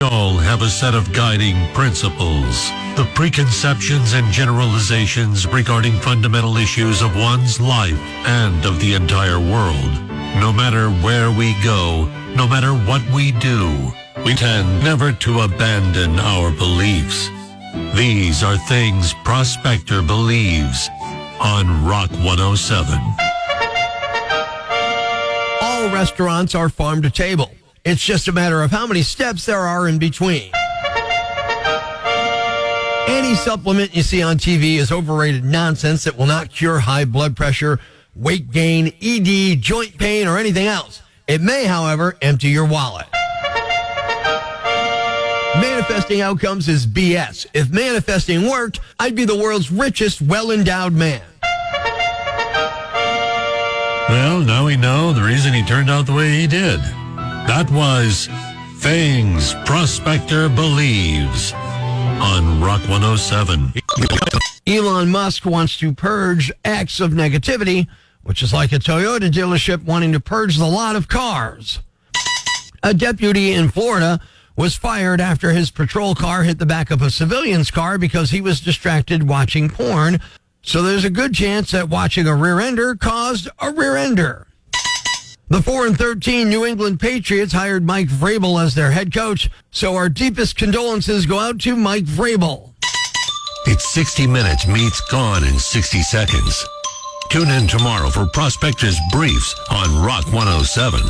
We all have a set of guiding principles, the preconceptions and generalizations regarding fundamental issues of one's life and of the entire world. No matter where we go, no matter what we do, we tend never to abandon our beliefs. These are things Prospector believes on Rock 107. All restaurants are farm to table. It's just a matter of how many steps there are in between. Any supplement you see on TV is overrated nonsense that will not cure high blood pressure, weight gain, ED, joint pain, or anything else. It may, however, empty your wallet. Manifesting outcomes is BS. If manifesting worked, I'd be the world's richest, well-endowed man. Well, now we know the reason he turned out the way he did. That was Things Prospector Believes on Rock 107. Elon Musk wants to purge X of negativity, which is like a Toyota dealership wanting to purge the lot of cars. A deputy in Florida was fired after his patrol car hit the back of a civilian's car because he was distracted watching porn. So there's a good chance that watching a rear-ender caused a rear-ender. The 4-13 New England Patriots hired Mike Vrabel as their head coach, so our deepest condolences go out to Mike Vrabel. It's 60 Minutes meets Gone in 60 Seconds. Tune in tomorrow for Prospector's Briefs on Rock 107.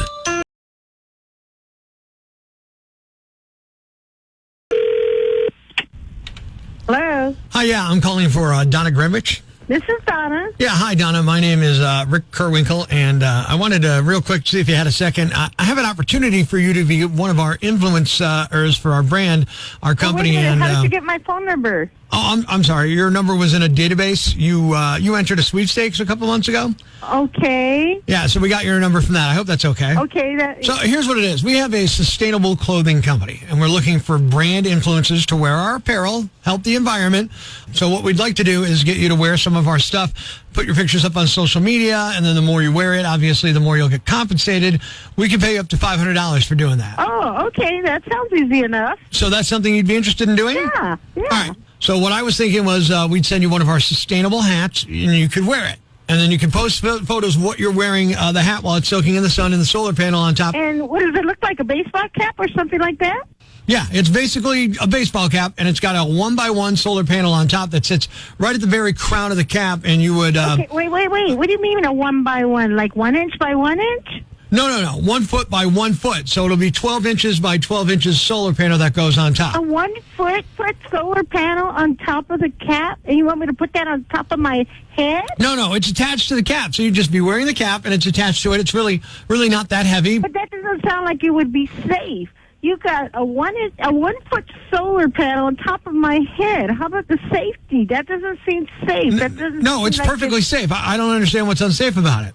Hello, Hi, yeah, I'm calling for Donna Greenwich. this is Donna. Yeah, hi, Donna. My name is Rick Kerwinkle, and I wanted to real quick see if you had a second. I have an opportunity for you to be one of our influencers for our brand, our company. Wait a minute, and how did you get my phone number? I'm sorry. Your number was in a database. You entered a sweepstakes a couple months ago. Okay. Yeah, so we got your number from that. I hope that's okay. Okay. So here's what it is. We have a sustainable clothing company, and we're looking for brand influencers to wear our apparel, help the environment. So what we'd like to do is get you to wear some of our stuff, put your pictures up on social media, and then the more you wear it, obviously, the more you'll get compensated. We can pay you up to $500 for doing that. Oh, okay. That sounds easy enough. So that's something you'd be interested in doing? Yeah. All right. So what I was thinking was we'd send you one of our sustainable hats, and you could wear it. And then you can post photos of what you're wearing, the hat, while it's soaking in the sun and the solar panel on top. And what does it look like, a baseball cap or something like that? Yeah, it's basically a baseball cap, and it's got a 1x1 solar panel on top that sits right at the very crown of the cap, and you would... Okay, wait. What do you mean a 1x1? Like 1 inch by 1 inch? No. 1 foot by 1 foot. So it'll be 12 inches by 12 inches solar panel that goes on top. A 1 foot solar panel on top of the cap? And you want me to put that on top of my head? No, it's attached to the cap. So you'd just be wearing the cap, and it's attached to it. It's really not that heavy. But that doesn't sound like it would be safe. You got a 1 foot solar panel on top of my head. How about the safety? That doesn't seem safe. That doesn't. No, seem it's like perfectly safe. I don't understand what's unsafe about it.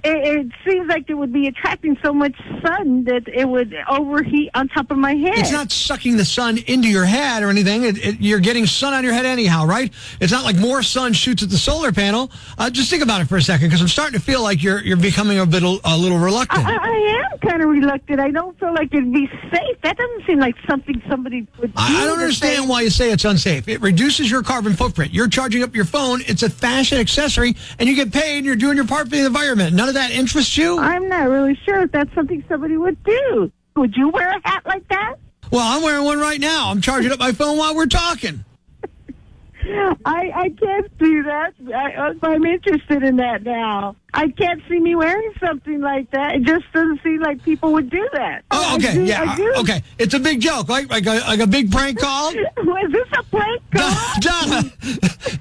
It seems like it would be attracting so much sun that it would overheat on top of my head. It's not sucking the sun into your head or anything. You're getting sun on your head anyhow, right? It's not like more sun shoots at the solar panel. Just think about it for a second, because I'm starting to feel like you're becoming a little reluctant. I am kind of reluctant. I don't feel like it'd be safe. That doesn't seem like something somebody would do. I don't understand why you say it's unsafe. It reduces your carbon footprint. You're charging up your phone. It's a fashion accessory, and you get paid, and you're doing your part for the environment. None of that interests you? I'm not really sure if that's something somebody would do. Would you wear a hat like that? Well, I'm wearing one right now. I'm charging up my phone while we're talking. I can't do that. I'm interested in that now. I can't see me wearing something like that. It just doesn't seem like people would do that. Oh, okay. I do. Okay. It's a big joke, right? Like a big prank call? Was this a prank call? Donna,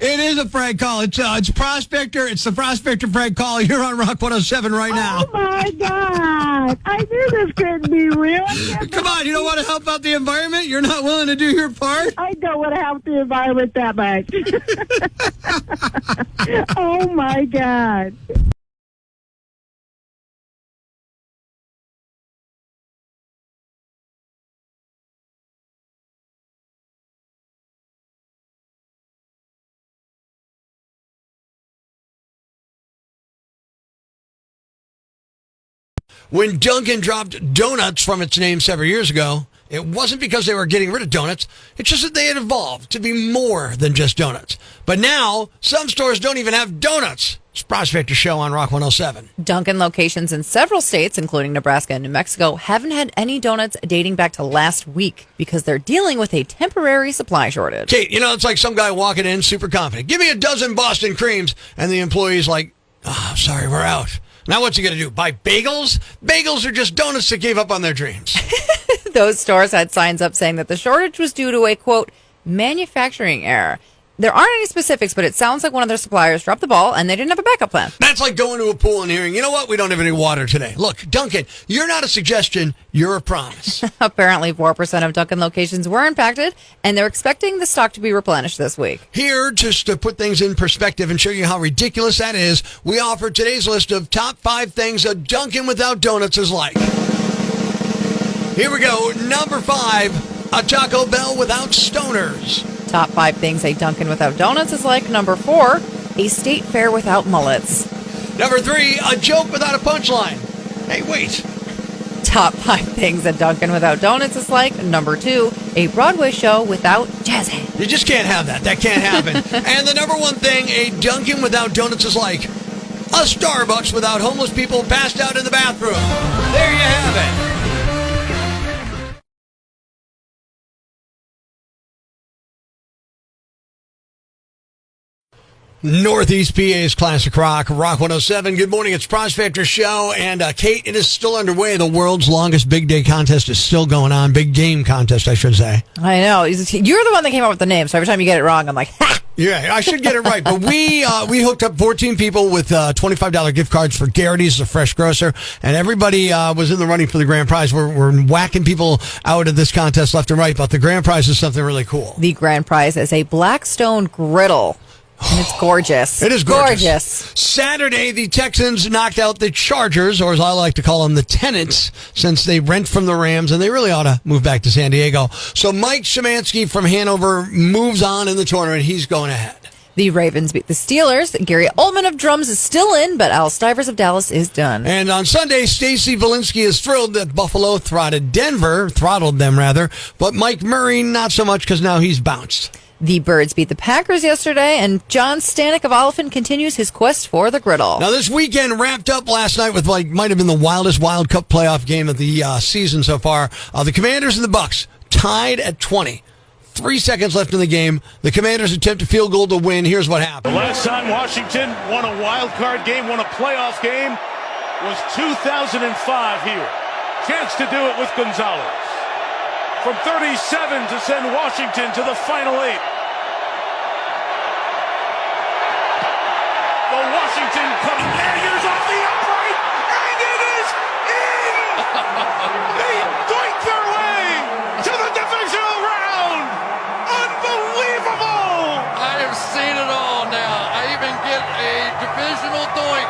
it is a prank call. It's Prospector. It's the Prospector prank call. You're on Rock 107 right now. Oh, my God. I knew this couldn't be real. Come on. You don't want to help out the environment? You're not willing to do your part? I don't want to help the environment that much. Oh, my God. When Dunkin' dropped donuts from its name several years ago, It wasn't because they were getting rid of donuts. It's just that they had evolved to be more than just donuts. But now, some stores don't even have donuts. It's Prospector Show on Rock 107. Dunkin' locations in several states, including Nebraska and New Mexico, haven't had any donuts dating back to last week because they're dealing with a temporary supply shortage. Kate, it's like some guy walking in super confident. Give me a dozen Boston creams. And the employee's like, sorry, we're out. Now what's he going to do? Buy bagels? Bagels are just donuts that gave up on their dreams. Those stores had signs up saying that the shortage was due to a, quote, manufacturing error. There aren't any specifics, but it sounds like one of their suppliers dropped the ball and they didn't have a backup plan. That's like going to a pool and hearing, you know what, we don't have any water today. Look, Duncan, you're not a suggestion, you're a promise. Apparently 4% of Dunkin' locations were impacted, and they're expecting the stock to be replenished this week. Here, just to put things in perspective and show you how ridiculous that is, we offer today's list of top 5 things a Dunkin' without donuts is like. Here we go. Number 5, a Taco Bell without stoners. Top 5 things a Dunkin' without donuts is like. Number 4, a state fair without mullets. Number 3, a joke without a punchline. Hey, wait. Top 5 things a Dunkin' without donuts is like. Number 2, a Broadway show without jazz hands. You just can't have that. That can't happen. And the number 1 thing a Dunkin' without donuts is like, a Starbucks without homeless people passed out in the bathroom. There you have it. Northeast PA's Classic Rock, Rock 107. Good morning, it's Prospector Show. And Kate, it is still underway. The world's longest big day contest is still going on. Big game contest, I should say. I know. You're the one that came up with the name, so every time you get it wrong, I'm like, ha! Yeah, I should get it right. But we hooked up 14 people with $25 gift cards for Garrity's, the fresh grocer, and everybody was in the running for the grand prize. We're whacking people out of this contest left and right, but the grand prize is something really cool. The grand prize is a Blackstone griddle. And it's gorgeous. It is gorgeous. Saturday, the Texans knocked out the Chargers, or as I like to call them, the Tenants, since they rent from the Rams, and they really ought to move back to San Diego. So Mike Szymanski from Hanover moves on in the tournament. He's going ahead. The Ravens beat the Steelers. Gary Oldman of drums is still in, but Al Stivers of Dallas is done. And on Sunday, Stacy Valinsky is thrilled that Buffalo throttled them, but Mike Murray not so much because now he's bounced. The Birds beat the Packers yesterday, and John Stanek of Oliphant continues his quest for the griddle. Now, this weekend wrapped up last night with might have been the wildest Wild Cup playoff game of the season so far. The Commanders and the Bucks tied at 20. 3 seconds left in the game. The Commanders attempt a field goal to win. Here's what happened. The last time Washington won a wild card game, won a playoff game, was 2005 here. Chance to do it with Gonzalez. From 37 to send Washington to the final 8. The Washington Commanders off the upright, and it is in! They doink their way to the divisional round! Unbelievable! I have seen it all now. I even get a divisional doink.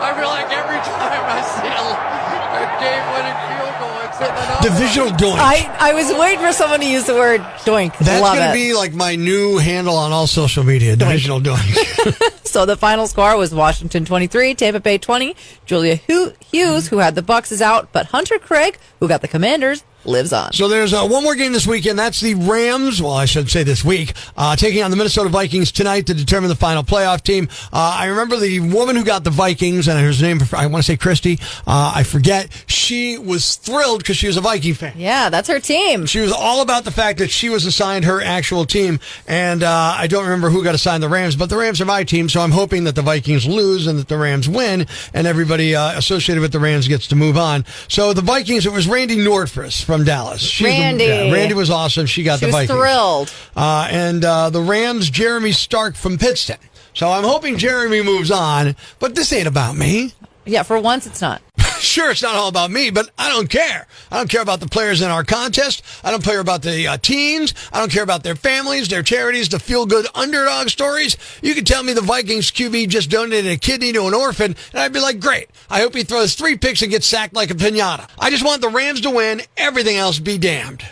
I feel like every time I see a game-winning field goal, it's in an Divisional doink. I was waiting for someone to use the word doink. That's Love going to it. be like my new handle on all social media, Divisional doink. So the final score was Washington 23, Tampa Bay 20. Julia Hughes, who had the Bucks, is out, but Hunter Craig, who got the Commanders, lives on. So there's one more game this weekend. That's the Rams, well, I should say this week, taking on the Minnesota Vikings tonight to determine the final playoff team. I remember the woman who got the Vikings, and her name, I want to say Christy, I forget. She was thrilled because she was a Viking fan. Yeah, that's her team. She was all about the fact that she was assigned her actual team, and I don't remember who got assigned the Rams, but the Rams are my team, so I'm hoping that the Vikings lose and that the Rams win, and everybody associated with the Rams gets to move on. So the Vikings, it was Randy Nordfus from Dallas. Randy was awesome. She got the Vikings. She was thrilled. And the Rams, Jeremy Stark from Pittston. So I'm hoping Jeremy moves on, but this ain't about me. Yeah, for once it's not. Sure, it's not all about me, but I don't care. I don't care about the players in our contest. I don't care about the teams. I don't care about their families, their charities, the feel-good underdog stories. You could tell me the Vikings QB just donated a kidney to an orphan, and I'd be like, great. I hope he throws 3 picks and gets sacked like a piñata. I just want the Rams to win. Everything else be damned.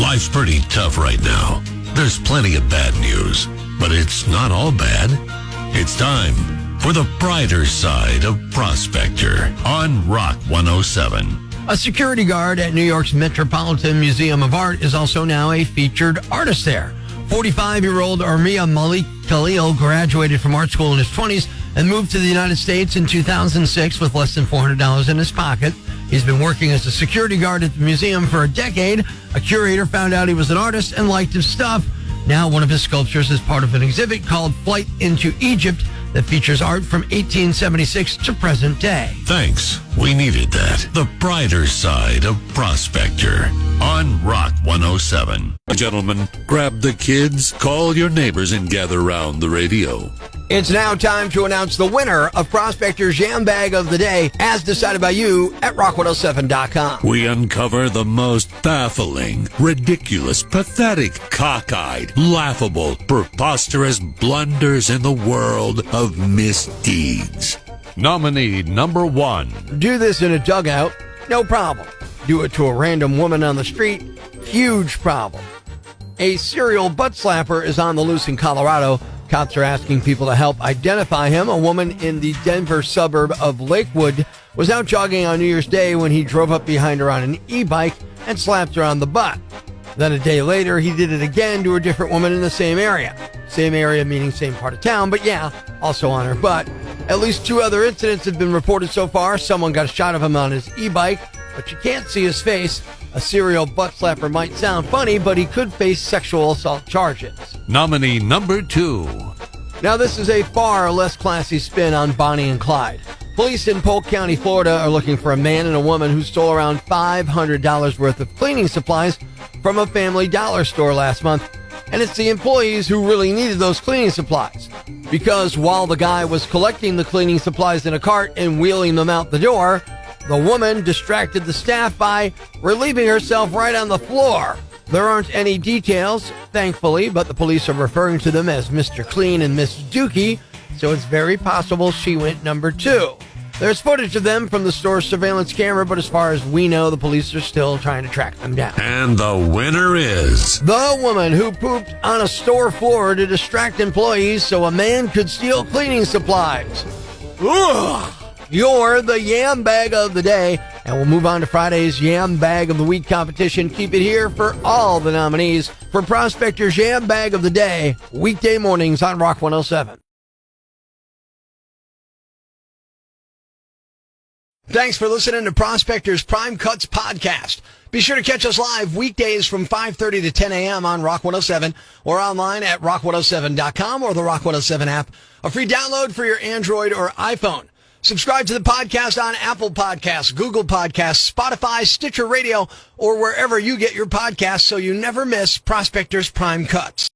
Life's pretty tough right now. There's plenty of bad news, but it's not all bad. It's time for the brighter side of Prospector on Rock 107. A security guard at New York's Metropolitan Museum of Art is also now a featured artist there. 45-year-old Armia Malik Khalil graduated from art school in his 20s and moved to the United States in 2006 with less than $400 in his pocket. He's been working as a security guard at the museum for a decade. A curator found out he was an artist and liked his stuff. Now one of his sculptures is part of an exhibit called Flight into Egypt that features art from 1876 to present day. Thanks. We needed that. The brighter side of Prospector on Rock 107. Gentlemen, grab the kids, call your neighbors, and gather around the radio. It's now time to announce the winner of Prospector's Jam Bag of the Day, as decided by you at rock107.com. We uncover the most baffling, ridiculous, pathetic, cockeyed, laughable, preposterous blunders in the world of misdeeds. Nominee number 1. Do this in a dugout, no problem. Do it to a random woman on the street, huge problem. A serial butt slapper is on the loose in Colorado. Cops are asking people to help identify him. A woman in the Denver suburb of Lakewood was out jogging on New Year's Day when he drove up behind her on an e-bike and slapped her on the butt. Then a day later, he did it again to a different woman in the same area. Same area meaning same part of town, but yeah, also on her butt. At least 2 other incidents have been reported so far. Someone got a shot of him on his e-bike, but you can't see his face. A serial butt slapper might sound funny, but he could face sexual assault charges. Nominee number 2. Now, this is a far less classy spin on Bonnie and Clyde. Police in Polk County, Florida, are looking for a man and a woman who stole around $500 worth of cleaning supplies from a Family Dollar store last month. And it's the employees who really needed those cleaning supplies. Because while the guy was collecting the cleaning supplies in a cart and wheeling them out the door, the woman distracted the staff by relieving herself right on the floor. There aren't any details, thankfully, but the police are referring to them as Mr. Clean and Miss Dookie, so it's very possible she went number 2. There's footage of them from the store's surveillance camera, but as far as we know, the police are still trying to track them down. And the winner is the woman who pooped on a store floor to distract employees so a man could steal cleaning supplies. Ugh! You're the Yam Bag of the Day, and we'll move on to Friday's Yam Bag of the Week competition. Keep it here for all the nominees for Prospector's Yam Bag of the Day, weekday mornings on Rock 107. Thanks for listening to Prospector's Prime Cuts podcast. Be sure to catch us live weekdays from 5:30 to 10 a.m. on Rock 107 or online at rock107.com or the Rock 107 app, a free download for your Android or iPhone. Subscribe to the podcast on Apple Podcasts, Google Podcasts, Spotify, Stitcher Radio, or wherever you get your podcasts so you never miss Prospector's Prime Cuts.